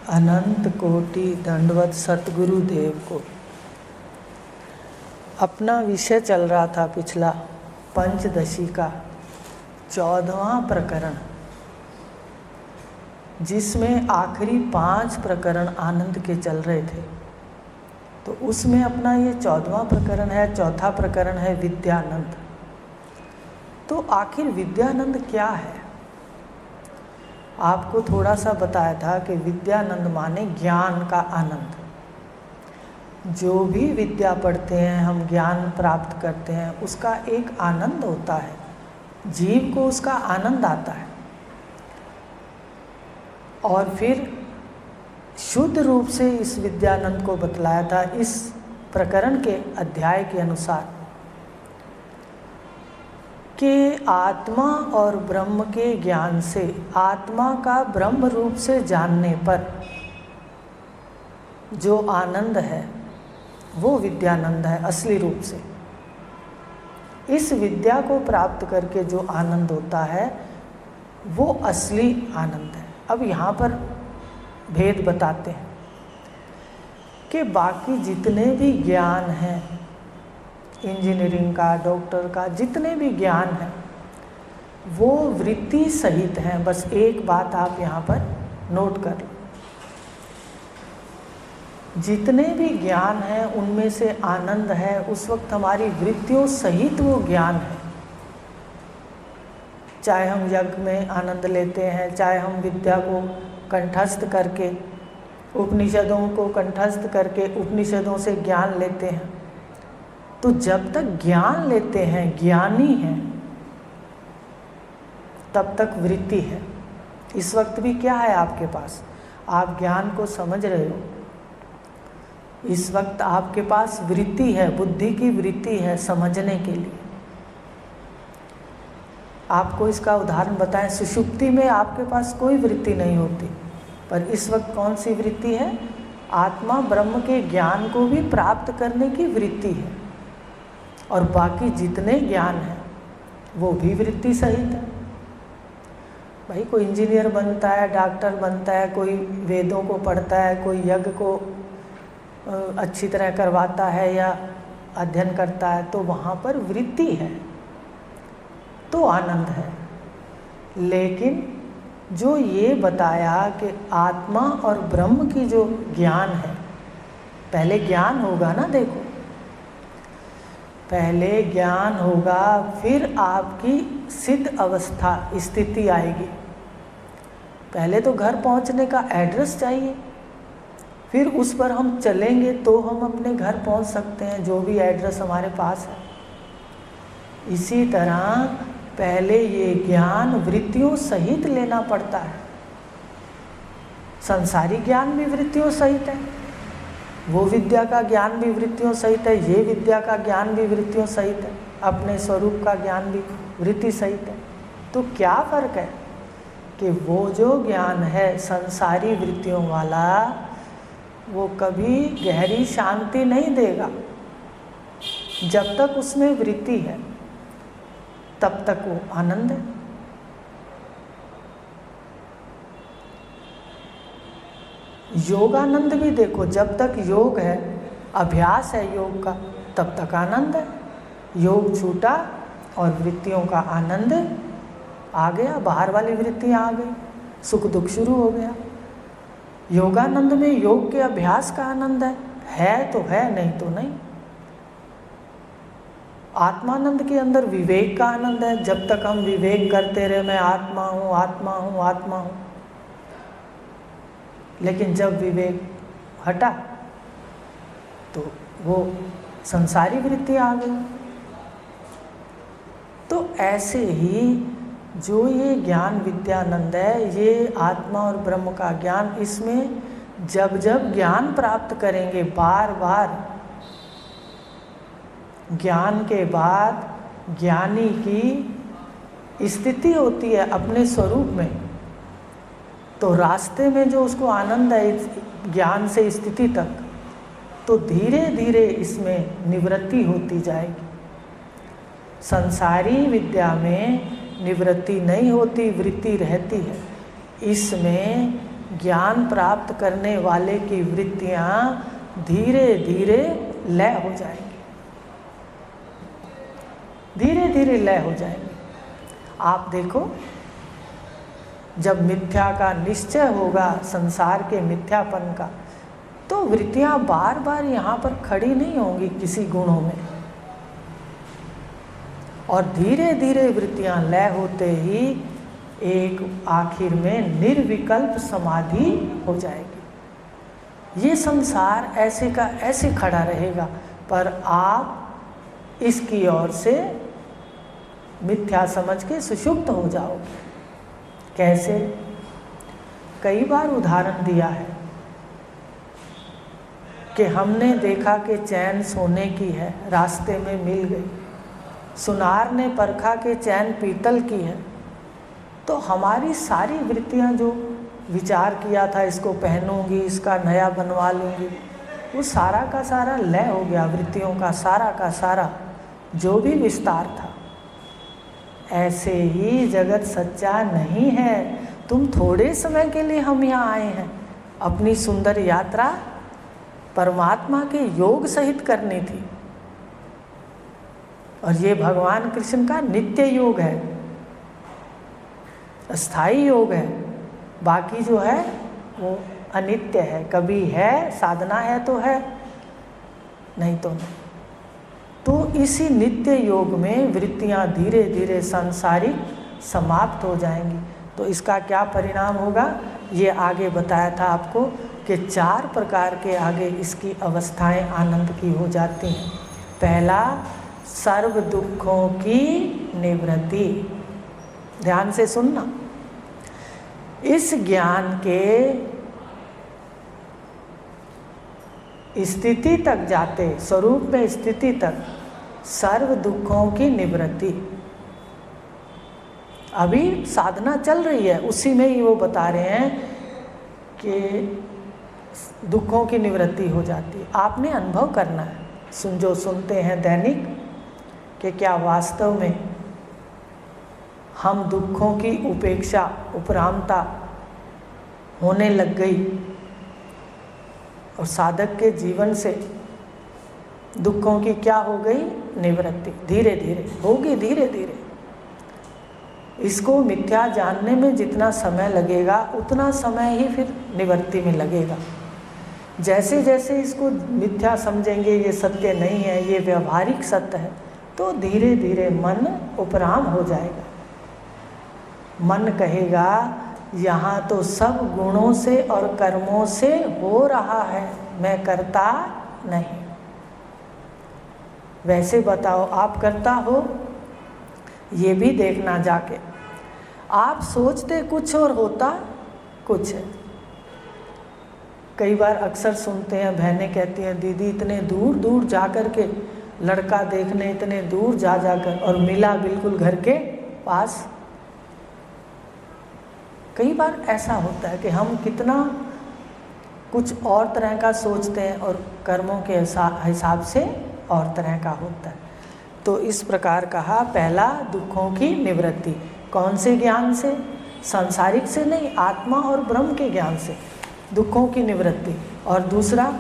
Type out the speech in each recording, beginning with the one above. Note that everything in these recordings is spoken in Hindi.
अनंत कोटि दंडवत सतगुरु देव को। अपना विषय चल रहा था पिछला पंचदशी का 14वां प्रकरण, जिसमें आखिरी 5 प्रकरण आनंद के चल रहे थे। तो उसमें अपना ये 14वां प्रकरण है, चौथा प्रकरण है विद्यानंद। तो आखिर विद्यानंद क्या है? आपको थोड़ा सा बताया था कि विद्यानंद माने ज्ञान का आनंद। जो भी विद्या पढ़ते हैं, हम ज्ञान प्राप्त करते हैं, उसका एक आनंद होता है, जीव को उसका आनंद आता है। और फिर शुद्ध रूप से इस विद्यानंद को बतलाया था इस प्रकरण के अध्याय के अनुसार कि आत्मा और ब्रह्म के ज्ञान से, आत्मा का ब्रह्म रूप से जानने पर जो आनंद है वो विद्यानंद है असली रूप से। इस विद्या को प्राप्त करके जो आनंद होता है वो असली आनंद है। अब यहाँ पर भेद बताते हैं कि बाकी जितने भी ज्ञान हैं, इंजीनियरिंग का, डॉक्टर का, जितने भी ज्ञान हैं वो वृत्ति सहित हैं। बस एक बात आप यहाँ पर नोट कर लो, जितने भी ज्ञान हैं उनमें से आनंद है उस वक्त हमारी वृत्तियों सहित वो ज्ञान है। चाहे हम यज्ञ में आनंद लेते हैं, चाहे हम विद्या को कंठस्थ करके, उपनिषदों को कंठस्थ करके उपनिषदों से ज्ञान लेते हैं, तो जब तक ज्ञान लेते हैं, ज्ञानी हैं, तब तक वृत्ति है। इस वक्त भी क्या है आपके पास? आप ज्ञान को समझ रहे हो। इस वक्त आपके पास वृत्ति है, बुद्धि की वृत्ति है समझने के लिए। आपको इसका उदाहरण बताएं, सुषुप्ति में आपके पास कोई वृत्ति नहीं होती, पर इस वक्त कौन सी वृत्ति है? आत्मा ब्रह्म के ज्ञान को भी प्राप्त करने की वृत्ति है। और बाकी जितने ज्ञान हैं वो भी वृत्ति सहित है। भाई कोई इंजीनियर बनता है, डॉक्टर बनता है, कोई वेदों को पढ़ता है, कोई यज्ञ को अच्छी तरह करवाता है या अध्ययन करता है, तो वहाँ पर वृत्ति है, तो आनंद है। लेकिन जो ये बताया कि आत्मा और ब्रह्म की जो ज्ञान है, पहले ज्ञान होगा ना, देखो पहले ज्ञान होगा, फिर आपकी सिद्ध अवस्था स्थिति आएगी। पहले तो घर पहुंचने का एड्रेस चाहिए, फिर उस पर हम चलेंगे तो हम अपने घर पहुंच सकते हैं, जो भी एड्रेस हमारे पास है। इसी तरह पहले ये ज्ञान वृत्तियों सहित लेना पड़ता है। संसारी ज्ञान भी वृत्तियों सहित है, वो विद्या का ज्ञान भी वृत्तियों सहित है, ये विद्या का ज्ञान भी वृत्तियों सहित है, अपने स्वरूप का ज्ञान भी वृत्ति सहित है। तो क्या फ़र्क है कि वो जो ज्ञान है संसारी वृत्तियों वाला, वो कभी गहरी शांति नहीं देगा। जब तक उसमें वृत्ति है तब तक वो आनंद है। योगानंद भी देखो, जब तक योग है, अभ्यास है योग का, तब तक आनंद है। योग छूटा और वृत्तियों का आनंद आ गया, बाहर वाली वृत्तियाँ आ गई, सुख दुख शुरू हो गया। योगानंद में योग के अभ्यास का आनंद है तो है, नहीं तो नहीं। आत्मानंद के अंदर विवेक का आनंद है। जब तक हम विवेक करते रहे, मैं आत्मा हूँ, आत्मा हूँ, आत्मा हूँ, लेकिन जब विवेक हटा तो वो संसारी वृत्ति आ गई। तो ऐसे ही जो ये ज्ञान विद्यानंद है, ये आत्मा और ब्रह्म का ज्ञान, इसमें जब जब ज्ञान प्राप्त करेंगे, बार बार ज्ञान के बाद ज्ञानी की स्थिति होती है अपने स्वरूप में, तो रास्ते में जो उसको आनंद है ज्ञान से स्थिति तक, तो धीरे धीरे इसमें निवृत्ति होती जाएगी। संसारी विद्या में निवृत्ति नहीं होती, वृत्ति रहती है। इसमें ज्ञान प्राप्त करने वाले की वृत्तियाँ धीरे धीरे लय हो जाएंगी, धीरे धीरे लय हो जाएंगी। आप देखो, जब मिथ्या का निश्चय होगा, संसार के मिथ्यापन का, तो वृत्तियाँ बार बार यहाँ पर खड़ी नहीं होंगी किसी गुणों में, और धीरे धीरे वृत्तियाँ लय होते ही एक आखिर में निर्विकल्प समाधि हो जाएगी। ये संसार ऐसे का ऐसे खड़ा रहेगा, पर आप इसकी ओर से मिथ्या समझ के सुषुप्त हो जाओगे। कैसे? कई बार उदाहरण दिया है कि हमने देखा कि चैन सोने की है, रास्ते में मिल गई। सुनार ने परखा कि चैन पीतल की है, तो हमारी सारी वृत्तियां जो विचार किया था इसको पहनूंगी, इसका नया बनवा लूँगी, वो सारा का सारा लय हो गया। वृत्तियों का सारा जो भी विस्तार था। ऐसे ही जगत सच्चा नहीं है। तुम थोड़े समय के लिए हम यहाँ आए हैं, अपनी सुंदर यात्रा परमात्मा के योग सहित करनी थी, और ये भगवान कृष्ण का नित्य योग है, स्थायी योग है। बाकी जो है वो अनित्य है, कभी है, साधना है तो है, नहीं तो नहीं। तो इसी नित्य योग में वृत्तियाँ धीरे धीरे सांसारिक समाप्त हो जाएंगी। तो इसका क्या परिणाम होगा, ये आगे बताया था आपको कि 4 प्रकार के आगे इसकी अवस्थाएं आनंद की हो जाती हैं। पहला, सर्व दुखों की निवृत्ति। ध्यान से सुनना, इस ज्ञान के स्थिति तक जाते, स्वरूप में स्थिति तक, सर्व दुखों की निवृत्ति। अभी साधना चल रही है, उसी में ही वो बता रहे हैं कि दुखों की निवृत्ति हो जाती है। आपने अनुभव करना है, जो सुनते हैं दैनिक, कि क्या वास्तव में हम दुखों की उपेक्षा, उपरामता होने लग गई, और साधक के जीवन से दुखों की क्या हो गई, निवृत्ति धीरे धीरे होगी, धीरे धीरे। इसको मिथ्या जानने में जितना समय लगेगा उतना समय ही फिर निवृत्ति में लगेगा। जैसे जैसे इसको मिथ्या समझेंगे, ये सत्य नहीं है, ये व्यवहारिक सत्य है, तो धीरे धीरे मन उपराम हो जाएगा। मन कहेगा यहाँ तो सब गुणों से और कर्मों से हो रहा है, मैं करता नहीं। वैसे बताओ, आप करता हो? ये भी देखना जाके। आप सोचते कुछ और होता कुछ है। कई बार अक्सर सुनते हैं, बहनें कहती हैं, दीदी इतने दूर दूर जा कर के लड़का देखने, इतने दूर जा जाकर, और मिला बिल्कुल घर के पास। कई बार ऐसा होता है कि हम कितना कुछ और तरह का सोचते हैं और कर्मों के हिसाब से और तरह का होता है। तो इस प्रकार कहा, पहला दुखों की निवृत्ति। कौन से ज्ञान से? सांसारिक से नहीं, आत्मा और ब्रह्म के ज्ञान से दुखों की निवृत्ति। और दूसरा,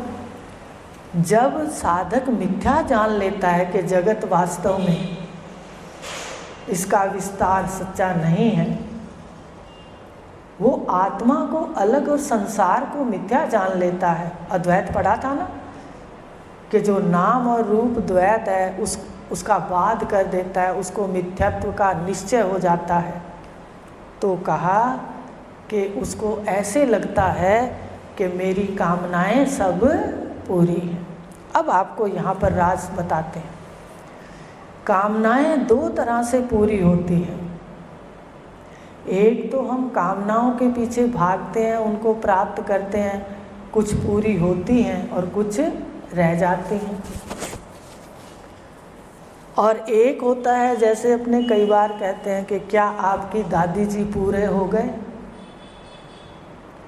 जब साधक मिथ्या जान लेता है कि जगत वास्तव में इसका विस्तार सच्चा नहीं है, वो आत्मा को अलग और संसार को मिथ्या जान लेता है। अद्वैत पढ़ा था ना, कि जो नाम और रूप द्वैत है उसका बाध कर देता है, उसको मिथ्यात्व का निश्चय हो जाता है। तो कहा कि उसको ऐसे लगता है कि मेरी कामनाएं सब पूरी हैं। अब आपको यहाँ पर राज बताते हैं। कामनाएं 2 तरह से पूरी होती हैं। एक तो हम कामनाओं के पीछे भागते हैं, उनको प्राप्त करते हैं, कुछ पूरी होती हैं और कुछ रह जाती हैं। और एक होता है, जैसे अपने कई बार कहते हैं कि क्या आपकी दादी जी पूरे हो गए,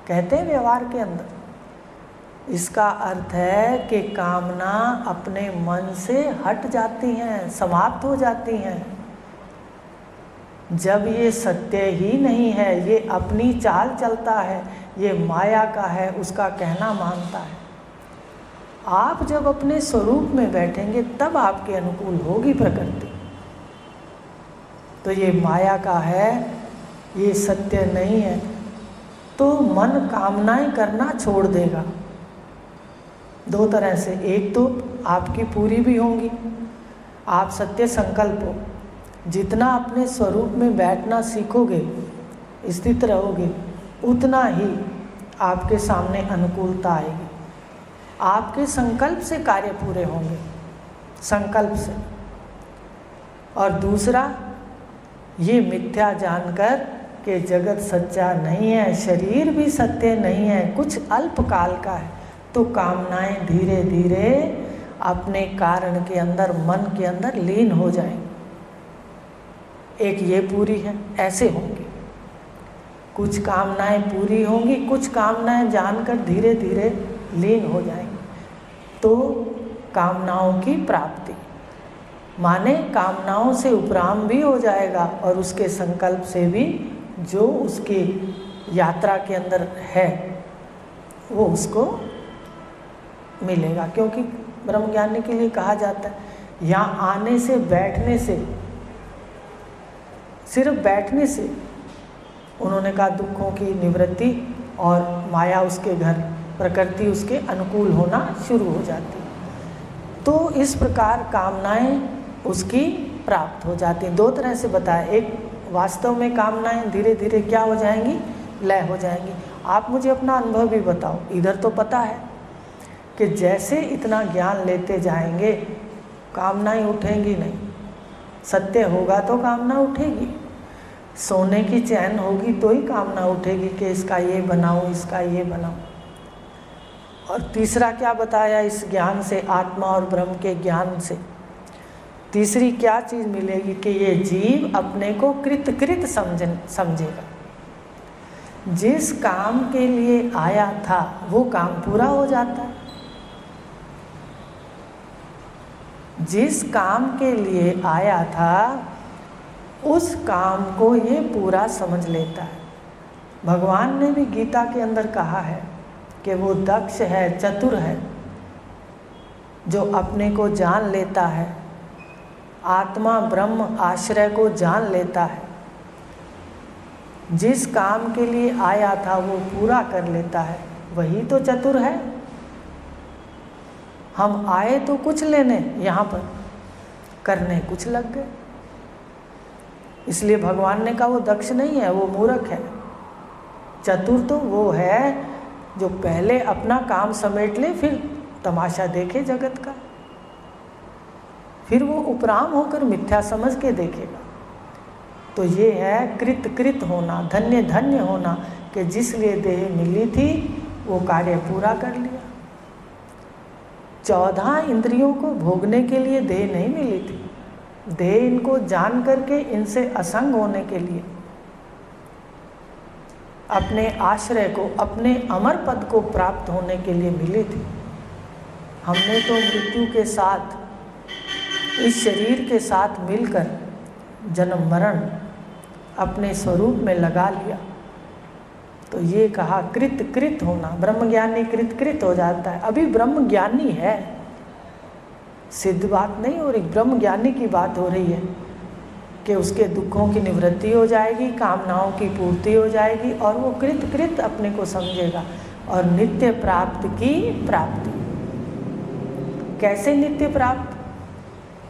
कहते हैं व्यवहार के अंदर। इसका अर्थ है कि कामना अपने मन से हट जाती हैं, समाप्त हो जाती हैं। जब ये सत्य ही नहीं है, ये अपनी चाल चलता है, ये माया का है उसका कहना मानता है। आप जब अपने स्वरूप में बैठेंगे तब आपके अनुकूल होगी प्रकृति। तो ये माया का है, ये सत्य नहीं है, तो मन कामनाएं करना छोड़ देगा। दो तरह से, एक तो आपकी पूरी भी होंगी, आप सत्य संकल्प हो, जितना अपने स्वरूप में बैठना सीखोगे, स्थित रहोगे, उतना ही आपके सामने अनुकूलता आएगी। आपके संकल्प से कार्य पूरे होंगे, संकल्प से। और दूसरा, ये मिथ्या जानकर कि जगत सच्चा नहीं है, शरीर भी सत्य नहीं है, कुछ अल्पकाल का है, तो कामनाएं धीरे धीरे अपने कारण के अंदर, मन के अंदर लीन हो जाएंगी। एक ये पूरी है, ऐसे होंगी। कुछ कामनाएं पूरी होंगी, कुछ कामनाएं जानकर धीरे धीरे लीन हो जाएंगी। तो कामनाओं की प्राप्ति माने कामनाओं से उपराम भी हो जाएगा और उसके संकल्प से भी जो उसकी यात्रा के अंदर है वो उसको मिलेगा। क्योंकि ब्रह्मज्ञानी के लिए कहा जाता है यहाँ आने से, बैठने से, सिर्फ बैठने से उन्होंने कहा दुखों की निवृत्ति और माया उसके घर, प्रकृति उसके अनुकूल होना शुरू हो जाती है। तो इस प्रकार कामनाएं उसकी प्राप्त हो जाती हैं। दो तरह से बताया, एक वास्तव में कामनाएं धीरे धीरे क्या हो जाएंगी, लय हो जाएंगी। आप मुझे अपना अनुभव भी बताओ। इधर तो पता है कि जैसे इतना ज्ञान लेते जाएंगे कामनाएं उठेंगी नहीं, सत्य होगा तो कामना उठेगी, सोने की चैन होगी तो ही कामना उठेगी कि इसका ये बनाऊं, इसका ये बनाऊं। और तीसरा क्या बताया इस ज्ञान से, आत्मा और ब्रह्म के ज्ञान से तीसरी क्या चीज़ मिलेगी कि ये जीव अपने को कृत समझेगा। जिस काम के लिए आया था वो काम पूरा हो जाता है, जिस काम के लिए आया था उस काम को ये पूरा समझ लेता है। भगवान ने भी गीता के अंदर कहा है कि वो दक्ष है, चतुर है, जो अपने को जान लेता है, आत्मा ब्रह्म आश्रय को जान लेता है, जिस काम के लिए आया था वो पूरा कर लेता है, वही तो चतुर है। हम आए तो कुछ लेने, यहाँ पर करने कुछ लग गए। इसलिए भगवान ने कहा वो दक्ष नहीं है, वो मूर्ख है। चतुर तो वो है जो पहले अपना काम समेट ले, फिर तमाशा देखे जगत का, फिर वो उपराम होकर मिथ्या समझ के देखेगा। तो ये है कृत होना, धन्य धन्य होना कि जिस लिए देह मिली थी वो कार्य पूरा कर लिया। 14 इंद्रियों को भोगने के लिए देह नहीं मिली थी, देह इनको जान करके इनसे असंग होने के लिए, अपने आश्रय को, अपने अमर पद को प्राप्त होने के लिए मिली थी। हमने तो मृत्यु के साथ, इस शरीर के साथ मिलकर जन्म मरण अपने स्वरूप में लगा लिया। तो ये कहा कृत होना, ब्रह्मज्ञानी कृत हो जाता है। अभी ब्रह्मज्ञानी है, सिद्ध बात नहीं हो रही, ब्रह्मज्ञानी की बात हो रही है कि उसके दुखों की निवृत्ति हो जाएगी, कामनाओं की पूर्ति हो जाएगी और वो कृत अपने को समझेगा और नित्य प्राप्त की प्राप्ति। कैसे नित्य प्राप्त?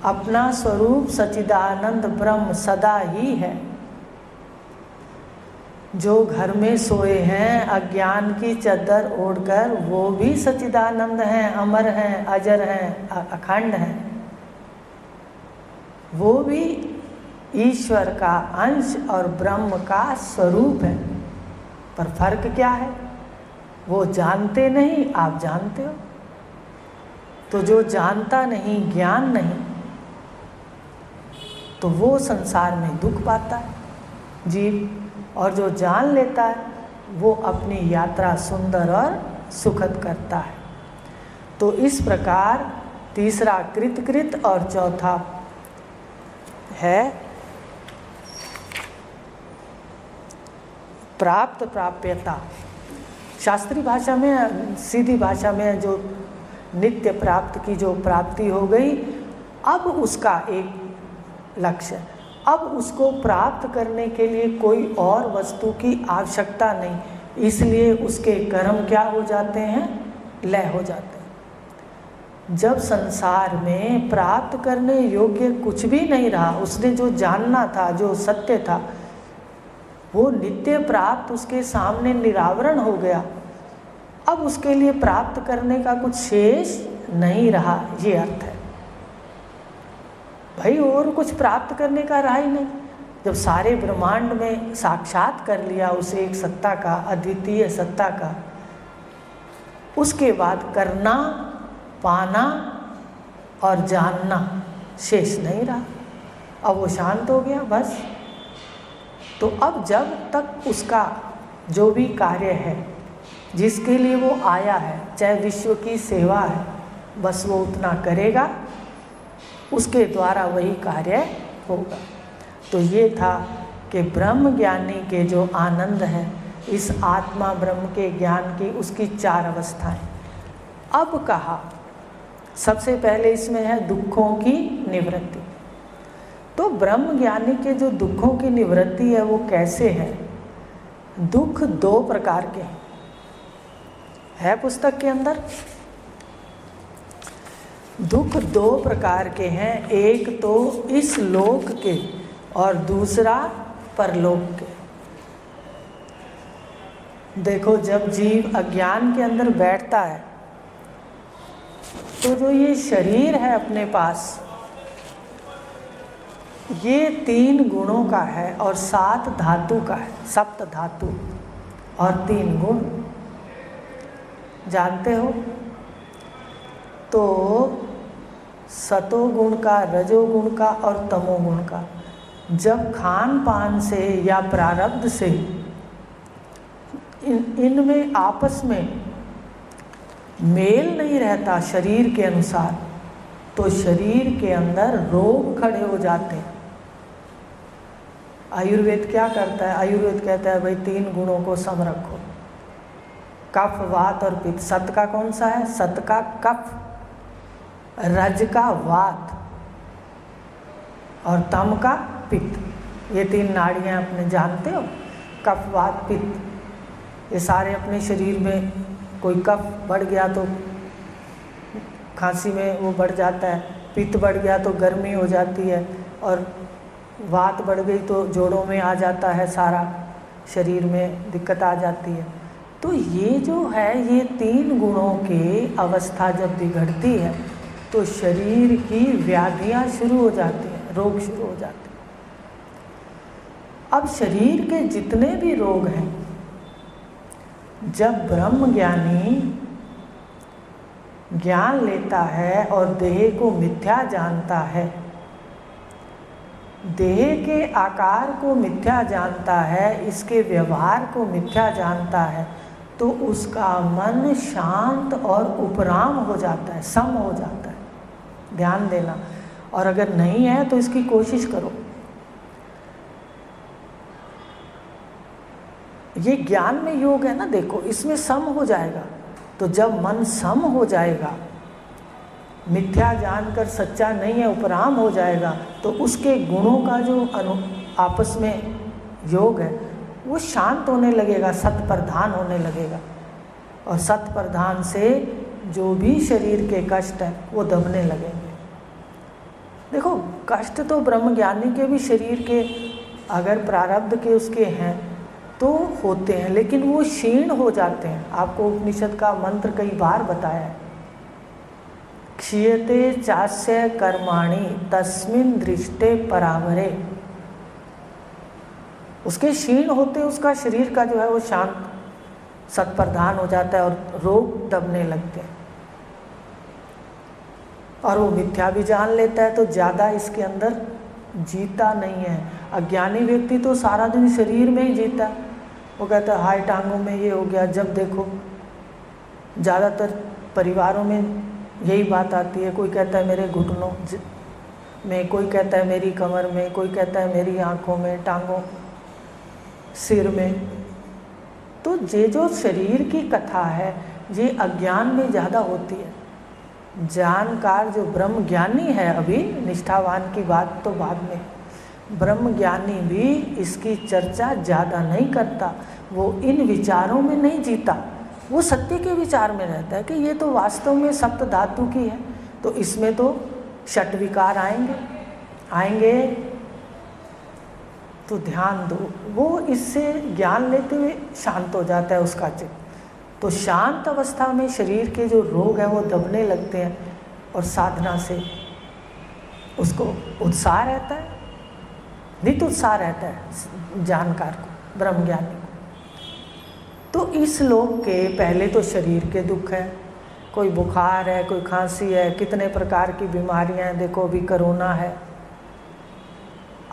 अपना स्वरूप सच्चिदानंद ब्रह्म सदा ही है। जो घर में सोए हैं अज्ञान की चद्दर ओढ़कर, वो भी सच्चिदानंद हैं, अमर हैं, अजर हैं, अखंड हैं। वो भी ईश्वर का अंश और ब्रह्म का स्वरूप है। पर फर्क क्या है? वो जानते नहीं, आप जानते हो। तो जो जानता नहीं, ज्ञान नहीं, तो वो संसार में दुख पाता है जीव, और जो जान लेता है वो अपनी यात्रा सुंदर और सुखद करता है। तो इस प्रकार तीसरा कृत और चौथा है प्राप्यता। शास्त्रीय भाषा में, सीधी भाषा में जो नित्य प्राप्त की जो प्राप्ति हो गई, अब उसका एक लक्ष्य, अब उसको प्राप्त करने के लिए कोई और वस्तु की आवश्यकता नहीं, इसलिए उसके कर्म क्या हो जाते हैं, लय हो जाते हैं। जब संसार में प्राप्त करने योग्य कुछ भी नहीं रहा, उसने जो जानना था, जो सत्य था, वो नित्य प्राप्त उसके सामने निरावरण हो गया, अब उसके लिए प्राप्त करने का कुछ शेष नहीं रहा, ये अर्थ है भाई। और कुछ प्राप्त करने का रहा ही नहीं। जब सारे ब्रह्मांड में साक्षात कर लिया उसे एक सत्ता का, अद्वितीय सत्ता का, उसके बाद करना, पाना और जानना शेष नहीं रहा, अब वो शांत हो गया बस। तो अब जब तक उसका जो भी कार्य है, जिसके लिए वो आया है, चाहे विश्व की सेवा है, बस वो उतना करेगा, उसके द्वारा वही कार्य होगा। तो ये था कि ब्रह्म ज्ञानी के जो आनंद है इस आत्मा ब्रह्म के ज्ञान की, उसकी 4 अवस्थाएं। अब कहा सबसे पहले इसमें है दुखों की निवृत्ति। तो ब्रह्म ज्ञानी के जो दुखों की निवृत्ति है वो कैसे है? दुख 2 प्रकार के है पुस्तक के अंदर। दुख 2 प्रकार के हैं, एक तो इस लोक के और दूसरा परलोक के। देखो, जब जीव अज्ञान के अंदर बैठता है तो जो ये शरीर है अपने पास, ये 3 गुणों का है और 7 धातु का है, 7 धातु और 3 गुण, जानते हो? तो सतोगुण का, रजोगुण का और तमोगुण का जब खान पान से या प्रारब्ध से इनमें आपस में मेल नहीं रहता शरीर के अनुसार, तो शरीर के अंदर रोग खड़े हो जाते हैं। आयुर्वेद क्या करता है? आयुर्वेद कहता है भाई 3 गुणों को सम रखो, कफ, वात और पित्त। सत का कौन सा है? सत का कफ, रज का वात और तम का पित्त। ये 3 नाड़ियाँ अपने जानते हो, कफ, वात, पित्त। ये सारे अपने शरीर में, कोई कफ बढ़ गया तो खांसी में वो बढ़ जाता है, पित्त बढ़ गया तो गर्मी हो जाती है, और वात बढ़ गई तो जोड़ों में आ जाता है, सारा शरीर में दिक्कत आ जाती है। तो ये जो है, ये 3 गुणों की अवस्था जब बिगड़ती है तो शरीर की व्याधियाँ शुरू हो जाती हैं, रोग शुरू हो जाते हैं। अब शरीर के जितने भी रोग हैं, जब ब्रह्म ज्ञानी ज्ञान लेता है और देह को मिथ्या जानता है, देह के आकार को मिथ्या जानता है, इसके व्यवहार को मिथ्या जानता है, तो उसका मन शांत और उपराम हो जाता है, सम हो जाता है। ध्यान देना। और अगर नहीं है तो इसकी कोशिश करो। ये ज्ञान में योग है ना, देखो इसमें सम हो जाएगा। तो जब मन सम हो जाएगा, मिथ्या जानकर सच्चा नहीं है, उपराम हो जाएगा, तो उसके गुणों का जो आपस में योग है वो शांत होने लगेगा, सत्प्रधान होने लगेगा। और सत्प्रधान से जो भी शरीर के कष्ट हैं वो दबने लगेंगे। देखो, कष्ट तो ब्रह्मज्ञानी के भी शरीर के, अगर प्रारब्ध के उसके हैं तो होते हैं, लेकिन वो क्षीण हो जाते हैं। आपको उपनिषद का मंत्र कई बार बताया है, क्षीयते चास्य कर्माणि तस्मिन् दृष्टे परावरे। उसके क्षीण होते, उसका शरीर का जो है वो शांत सत्प्रधान हो जाता है और रोग दबने लगते हैं। और वो मिथ्या भी जान लेता है तो ज़्यादा इसके अंदर जीता नहीं है। अज्ञानी व्यक्ति तो सारा दिन शरीर में ही जीता, वो कहता है हाय टांगों में ये हो गया। जब देखो ज़्यादातर परिवारों में यही बात आती है, कोई कहता है मेरे घुटनों में, कोई कहता है मेरी कमर में, कोई कहता है मेरी आँखों में, टांगों, सिर में। तो ये जो शरीर की कथा है ये अज्ञान में ज़्यादा होती है। जानकार जो ब्रह्म ज्ञानी है, अभी निष्ठावान की बात तो बाद में, ब्रह्म ज्ञानी भी इसकी चर्चा ज़्यादा नहीं करता, वो इन विचारों में नहीं जीता, वो सत्य के विचार में रहता है कि ये तो वास्तव में सप्त धातु की है, तो इसमें तो षट विकार आएंगे तो ध्यान दो। वो इससे ज्ञान लेते हुए शांत हो जाता है उसका चित्त। तो शांत अवस्था में शरीर के जो रोग हैं वो दबने लगते हैं और साधना से उसको उत्साह रहता है, नित उत्साह रहता है जानकार को, ब्रह्म ज्ञानी को। तो इस लोक के पहले तो शरीर के दुख है, कोई बुखार है, कोई खांसी है, कितने प्रकार की बीमारियां हैं, देखो अभी कोरोना है।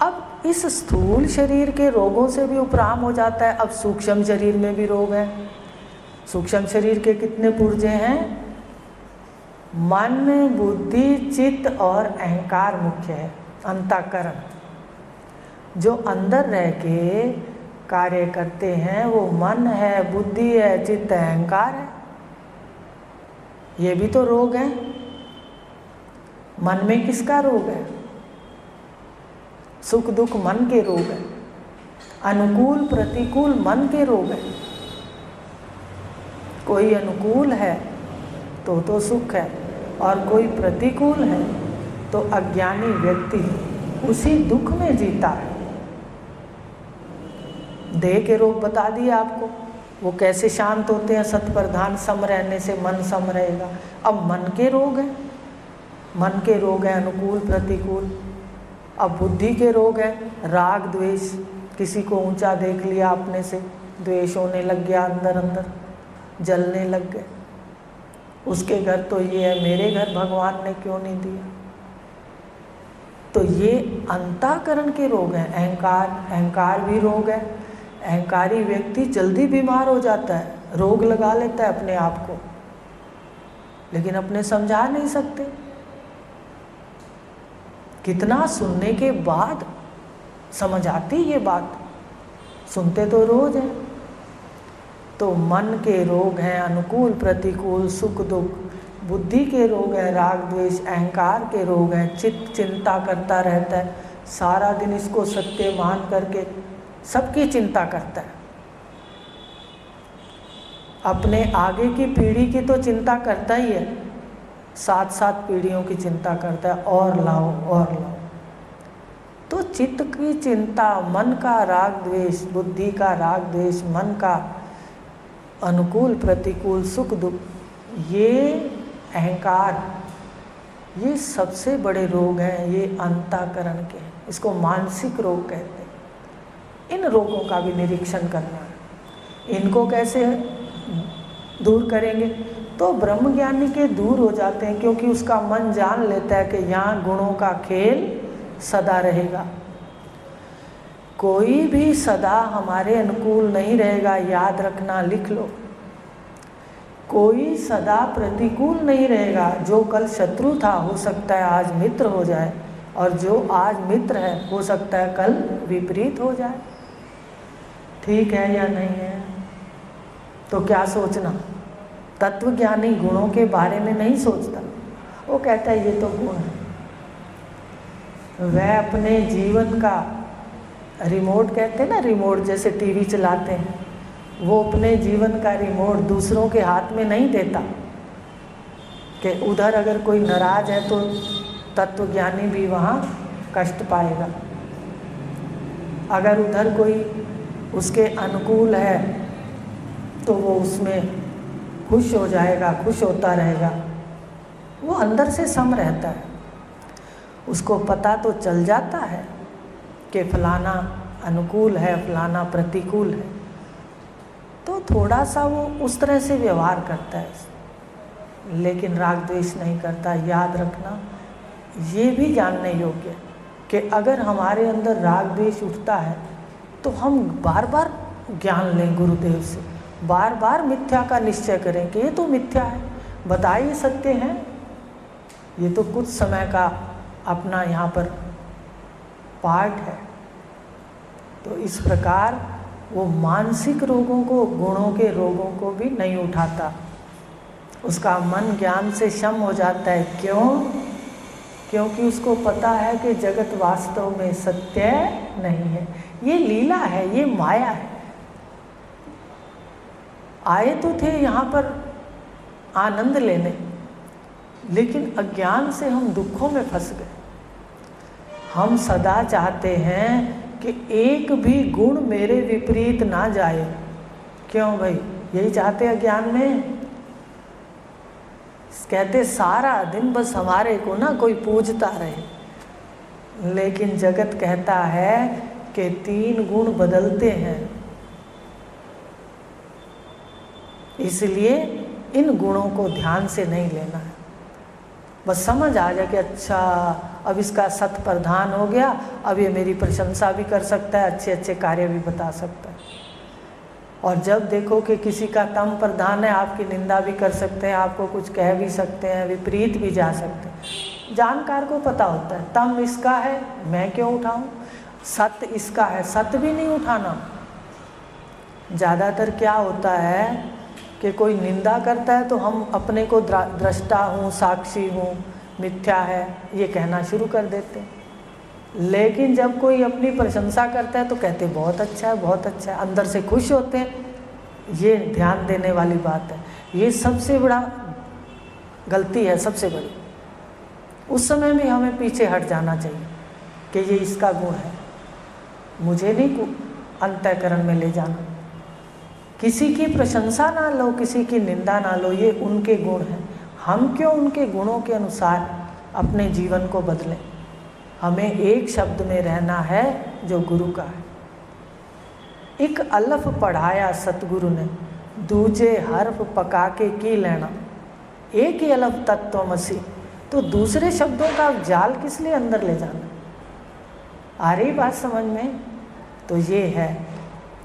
अब इस स्थूल शरीर के रोगों से भी उपराम हो जाता है, अब सूक्ष्म शरीर में भी रोग है। सूक्ष्म शरीर के कितने पुर्जे हैं? मन, बुद्धि, चित्त और अहंकार मुख्य है। अंतःकरण जो अंदर रह के कार्य करते हैं वो मन है, बुद्धि है, चित्त है, अहंकार है। ये भी तो रोग है। मन में किसका रोग है? सुख दुख मन के रोग है। अनुकूल प्रतिकूल मन के रोग है। कोई अनुकूल है तो सुख है, और कोई प्रतिकूल है तो अज्ञानी व्यक्ति उसी दुख में जीता है। देह के रोग बता दिए आपको, वो कैसे शांत होते हैं। सत्प्रधान सम रहने से मन सम रहेगा। अब मन के रोग हैं, मन के रोग हैं अनुकूल प्रतिकूल। अब बुद्धि के रोग हैं राग द्वेष, किसी को ऊंचा देख लिया अपने से, द्वेष होने लग गया, अंदर अंदर जलने लग गए। उसके घर तो ये है, मेरे घर भगवान ने क्यों नहीं दिया। तो ये अंतःकरण के रोग हैं। अहंकार भी रोग है। अहंकारी व्यक्ति जल्दी बीमार हो जाता है, रोग लगा लेता है अपने आप को, लेकिन अपने समझा नहीं सकते। कितना सुनने के बाद समझ आती ये बात, सुनते तो रोज हैं। तो मन के रोग हैं अनुकूल प्रतिकूल, सुख दुख। बुद्धि के रोग हैं राग द्वेष। अहंकार के रोग हैं चित्त चिंता करता रहता है, सारा दिन इसको सत्य मान करके सबकी चिंता करता है। अपने आगे की पीढ़ी की तो चिंता करता ही है, 7-7 पीढ़ियों की चिंता करता है, और लाओ और लाओ। तो चित्त की चिंता, मन का राग द्वेष, बुद्धि का राग द्वेष, मन का अनुकूल प्रतिकूल, सुख दुख, ये अहंकार, ये सबसे बड़े रोग हैं। ये अंतःकरण के हैं, इसको मानसिक रोग कहते हैं। इन रोगों का भी निरीक्षण करना है। इनको कैसे दूर करेंगे? तो ब्रह्मज्ञानी के दूर हो जाते हैं, क्योंकि उसका मन जान लेता है कि यहाँ गुणों का खेल सदा रहेगा। कोई भी सदा हमारे अनुकूल नहीं रहेगा, याद रखना, लिख लो। कोई सदा प्रतिकूल नहीं रहेगा। जो कल शत्रु था हो सकता है आज मित्र हो जाए, और जो आज मित्र है हो सकता है कल विपरीत हो जाए। ठीक है या नहीं है? तो क्या सोचना? तत्वज्ञानी गुणों के बारे में नहीं सोचता, वो कहता है ये तो गुण है। वह अपने जीवन का रिमोट, कहते हैं ना रिमोट, जैसे टीवी चलाते हैं, वो अपने जीवन का रिमोट दूसरों के हाथ में नहीं देता कि उधर अगर कोई नाराज है तो तत्वज्ञानी भी वहाँ कष्ट पाएगा, अगर उधर कोई उसके अनुकूल है तो वो उसमें खुश हो जाएगा, खुश होता रहेगा। वो अंदर से सम रहता है, उसको पता तो चल जाता है कि फलाना अनुकूल है, फलाना प्रतिकूल है, तो थोड़ा सा वो उस तरह से व्यवहार करता है, लेकिन राग द्वेष नहीं करता। याद रखना, ये भी जानने योग्य है कि अगर हमारे अंदर राग द्वेष उठता है तो हम बार बार ज्ञान लें गुरुदेव से, बार बार मिथ्या का निश्चय करें कि ये तो मिथ्या है, बताइए सत्य है। ये तो कुछ समय का अपना यहाँ पर पार्ट है। तो इस प्रकार वो मानसिक रोगों को, गुणों के रोगों को भी नहीं उठाता। उसका मन ज्ञान से क्षम हो जाता है। क्यों? क्योंकि उसको पता है कि जगत वास्तव में सत्य नहीं है, ये लीला है, ये माया है। आए तो थे यहाँ पर आनंद लेने, लेकिन अज्ञान से हम दुखों में फंस गए। हम सदा चाहते हैं कि एक भी गुण मेरे विपरीत ना जाए। क्यों भाई? यही चाहते हैं अज्ञान में। कहते सारा दिन बस हमारे को ना कोई पूजता रहे, लेकिन जगत कहता है कि 3 गुण बदलते हैं। इसलिए इन गुणों को ध्यान से नहीं लेना है। बस समझ आ जाए कि अच्छा अब इसका सत प्रधान हो गया, अब ये मेरी प्रशंसा भी कर सकता है, अच्छे अच्छे कार्य भी बता सकता है। और जब देखो कि किसी का तम प्रधान है, आपकी निंदा भी कर सकते हैं, आपको कुछ कह भी सकते हैं, विपरीत भी जा सकते हैं। जानकार को पता होता है तम इसका है, मैं क्यों उठाऊं, सत्य इसका है, सत्य भी नहीं उठाना। ज़्यादातर क्या होता है कि कोई निंदा करता है तो हम अपने को दृष्टा हूँ, साक्षी हूँ, मिथ्या है, ये कहना शुरू कर देते हैं। लेकिन जब कोई अपनी प्रशंसा करता है तो कहते बहुत अच्छा है, बहुत अच्छा है, अंदर से खुश होते हैं। ये ध्यान देने वाली बात है। ये सबसे बड़ा गलती है, सबसे बड़ी। उस समय में हमें पीछे हट जाना चाहिए कि ये इसका गुण है, मुझे नहीं अंतःकरण में ले जाना। किसी की प्रशंसा ना लो, किसी की निंदा ना लो, ये उनके गुण हैं। हम क्यों उनके गुणों के अनुसार अपने जीवन को बदलें? हमें एक शब्द में रहना है जो गुरु का है। एक अलफ पढ़ाया सतगुरु ने, दूजे हर्फ पका के की लेना। एक ही अलफ तत्वमसि, तो दूसरे शब्दों का जाल किस लिए अंदर ले जाना? आ रही बात समझ में? तो ये है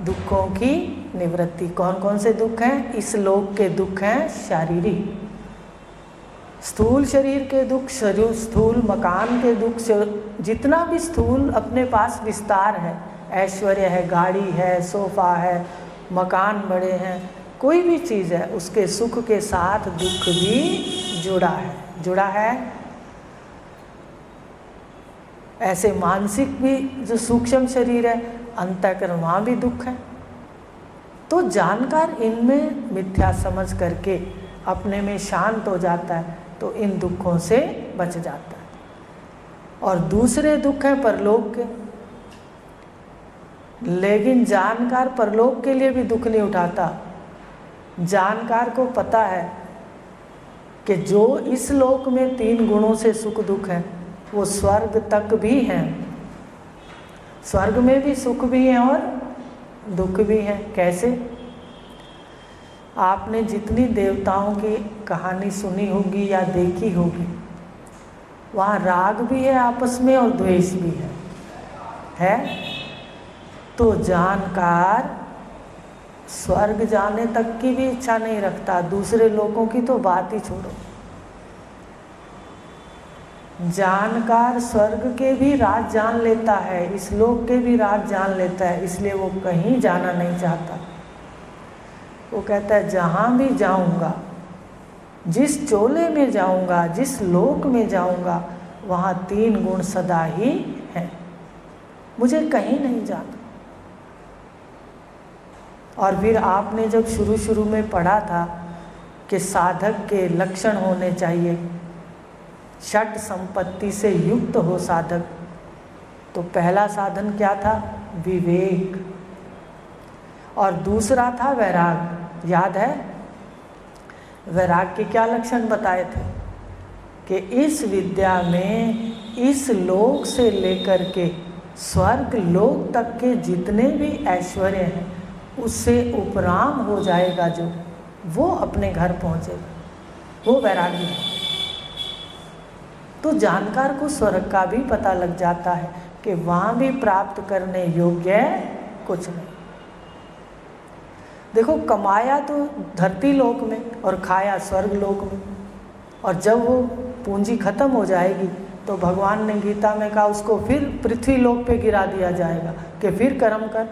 दुखों की निवृत्ति। कौन कौन से दुख हैं? इस लोक के दुख हैं शारीरिक, स्थूल शरीर के दुख, शरीर स्थूल मकान के दुख, जितना भी स्थूल अपने पास विस्तार है, ऐश्वर्य है, गाड़ी है, सोफा है, मकान बड़े हैं, कोई भी चीज़ है, उसके सुख के साथ दुख भी जुड़ा है। ऐसे मानसिक भी जो सूक्ष्म शरीर है, अंतःकरण, वहाँ भी दुख है। तो जानकार इनमें मिथ्या समझ करके अपने में शांत हो जाता है तो इन दुखों से बच जाता है। और दूसरे दुख हैं परलोक के, लेकिन जानकार परलोक के लिए भी दुख नहीं उठाता। जानकार को पता है कि जो इस लोक में 3 गुणों से सुख दुख है वो स्वर्ग तक भी हैं। स्वर्ग में भी सुख भी है और दुख भी है। कैसे? आपने जितनी देवताओं की कहानी सुनी होगी या देखी होगी, वहाँ राग भी है आपस में और द्वेष भी है? तो जानकार स्वर्ग जाने तक की भी इच्छा नहीं रखता, दूसरे लोगों की तो बात ही छोड़ो। जानकार स्वर्ग के भी राज जान लेता है, इस लोक के भी राज जान लेता है, इसलिए वो कहीं जाना नहीं चाहता। वो कहता है जहाँ भी जाऊँगा, जिस चोले में जाऊँगा, जिस लोक में जाऊँगा, वहाँ 3 गुण सदा ही हैं, मुझे कहीं नहीं जाना। और फिर आपने जब शुरू में पढ़ा था कि साधक के लक्षण होने चाहिए, षट संपत्ति से युक्त हो साधक, तो पहला साधन क्या था? विवेक। और दूसरा था वैराग। याद है? वैराग के क्या लक्षण बताए थे? कि इस विद्या में इस लोक से लेकर के स्वर्ग लोक तक के जितने भी ऐश्वर्य हैं उससे उपराम हो जाएगा, जो वो अपने घर पहुँचेगा, वो वैरागी है। तो जानकार को स्वर्ग का भी पता लग जाता है कि वहाँ भी प्राप्त करने योग्य कुछ नहीं। देखो, कमाया तो धरती लोक में और खाया स्वर्ग लोक में, और जब वो पूंजी खत्म हो जाएगी तो भगवान ने गीता में कहा उसको फिर पृथ्वी लोक पे गिरा दिया जाएगा कि फिर कर्म कर।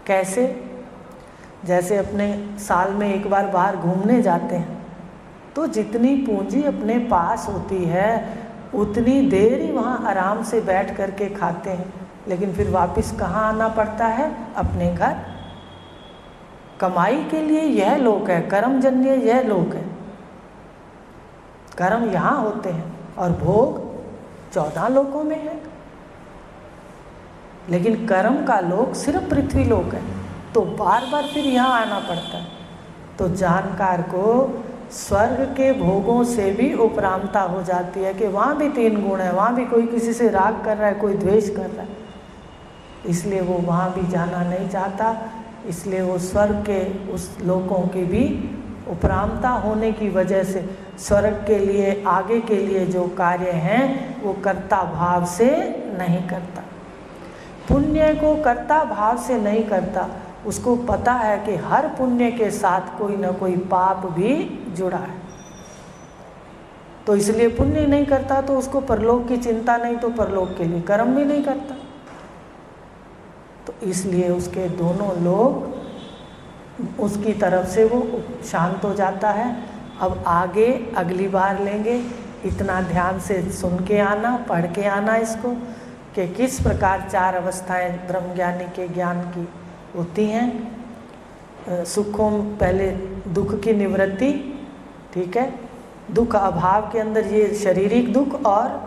कैसे? जैसे अपने साल में एक बार बाहर घूमने जाते हैं तो जितनी पूंजी अपने पास होती है उतनी देर ही वहाँ आराम से बैठ कर के खाते हैं, लेकिन फिर वापस कहाँ आना पड़ता है? अपने घर। कमाई के लिए यह लोक है, कर्मजन्य यह लोक है। कर्म यहाँ होते हैं और भोग 14 लोकों में है, लेकिन कर्म का लोक सिर्फ पृथ्वी लोक है, तो बार बार फिर यहाँ आना पड़ता है। तो जानकार को स्वर्ग के भोगों से भी उपरामता हो जाती है कि वहाँ भी 3 गुण है, वहाँ भी कोई किसी से राग कर रहा है, कोई द्वेष कर रहा है, इसलिए वो वहाँ भी जाना नहीं चाहता। इसलिए वो स्वर्ग के उस लोकों की भी उपरामता होने की वजह से स्वर्ग के लिए आगे के लिए जो कार्य हैं वो कर्ता भाव से नहीं करता। पुण्य को कर्ता भाव से नहीं करता, उसको पता है कि हर पुण्य के साथ कोई ना कोई पाप भी जुड़ा है, तो इसलिए पुण्य नहीं करता, तो उसको परलोक की चिंता नहीं, तो परलोक के लिए कर्म भी नहीं करता। तो इसलिए उसके दोनों लोग उसकी तरफ से वो शांत हो जाता है। अब आगे अगली बार लेंगे, इतना ध्यान से सुन के आना, पढ़ के आना इसको, कि किस प्रकार 4 अवस्थाएं ब्रह्मज्ञानी के ज्ञान की होती हैं। सुखों पहले दुख की निवृत्ति, ठीक है, दुख अभाव के अंदर ये शारीरिक दुख और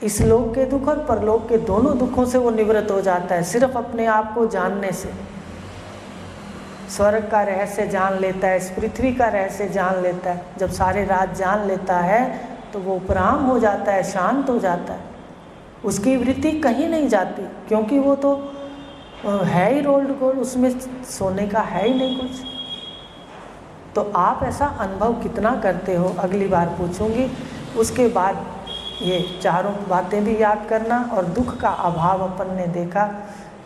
इस लोक के दुख और परलोक के दोनों दुखों से वो निवृत्त हो जाता है सिर्फ अपने आप को जानने से। स्वर्ग का रहस्य जान लेता है, इस पृथ्वी का रहस्य जान लेता है। जब सारे राज जान लेता है तो वो उपराम हो जाता है, शांत हो जाता है, उसकी वृत्ति कहीं नहीं जाती, क्योंकि वो तो है ही रोल्ड गोल्ड, उसमें सोने का है ही नहीं कुछ। तो आप ऐसा अनुभव कितना करते हो अगली बार पूछूंगी। उसके बाद ये चारों बातें भी याद करना। और दुख का अभाव अपन ने देखा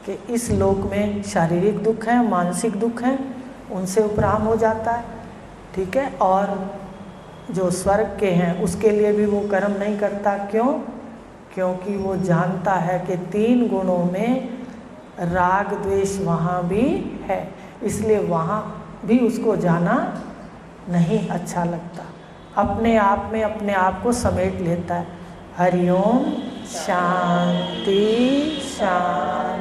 कि इस लोक में शारीरिक दुख हैं, मानसिक दुख हैं, उनसे उपराम हो जाता है, ठीक है। और जो स्वर्ग के हैं उसके लिए भी वो कर्म नहीं करता। क्यों? क्योंकि वो जानता है कि 3 गुणों में राग द्वेष वहाँ भी है, इसलिए वहाँ भी उसको जाना नहीं अच्छा लगता, अपने आप में अपने आप को समेट लेता है। हरिओम शांति शांति।